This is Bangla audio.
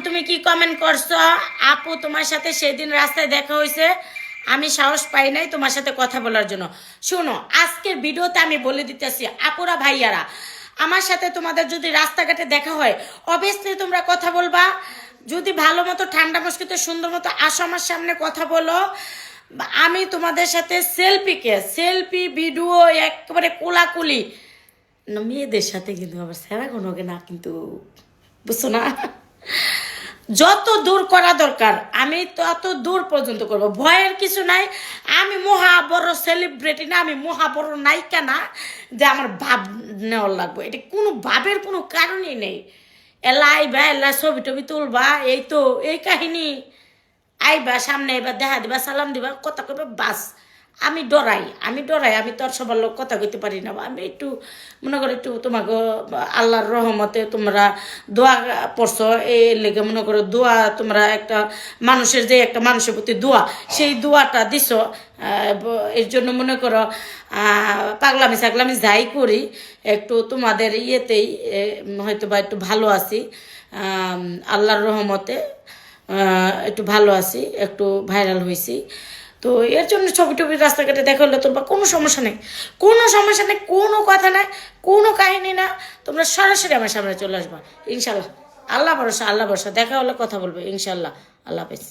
তুমি কি কমেন্ট করছো? আপু তোমার সাথে সেদিন রাস্তায় দেখা হয়েছে, আমি সাহস পাই নাই তোমার সাথে কথা বলার জন্য। শোনো, আজকের ভিডিওতে আমি বলে দিতেছি আপুরা ভাইয়ারা, আমার সাথে তোমাদের যদি রাস্তাঘাটে দেখা হয় অবভিয়াসলি তোমরা কথা বলবা। যদি ভালো মতো ঠান্ডা মস্কিতে সুন্দর মতো আসো আমার সামনে কথা বলো। আমি তোমাদের সাথে সেলফি ভিডিও একেবারে কোলাকুলি না, মেয়েদের সাথে কিন্তু আবার সেরা কোনো না, কিন্তু বুঝছো না, যত দূর করা দরকার আমি তত দূর পর্যন্ত করব, ভয়ের কিছু নাই। আমি মহা বড় সেলিব্রিটি না, আমি মহা বড় নায়িকা না যে আমার ভাব নেওয়ার লাগবে, এটা কোনো ভাবের কোনো কারণই নেই। এলা আইবা, এলা ছবি টবি তুলবা, এই তো এই কাহিনী। আইবা সামনে, এবার দেখা দিবা, সালাম দিবা, কথা কইবা, বাস। আমি ডরাই, আমি তো আর সবার লোক কথা কইতে পারি না। আমি একটু মনে করো একটু তোমাকে আল্লাহর রহমতে তোমরা দোয়া পড়ছো, এই লেগে মনে করো দোয়া তোমরা একটা মানুষের যে একটা মানুষের প্রতি দোয়া, সেই দোয়াটা দিছো। এর জন্য মনে করো পাগলামি সাগলামি যাই করি একটু তোমাদের ইয়েতেই হয়তো বা একটু ভালো আছি, আল্লাহর রহমতে একটু ভালো আছি, একটু ভাইরাল হয়েছি। তো এর জন্য ছবি টবি রাস্তাঘাটে দেখা হলে তোমরা কোনো সমস্যা নেই, কোনো কথা নাই, কোনো কাহিনী না। তোমরা সরাসরি আমার সামনে চলে আসবা ইনশাল্লাহ। আল্লাহ ভরসা দেখা হলে কথা বলবে ইনশাল্লাহ। আল্লাহ হাফেজ।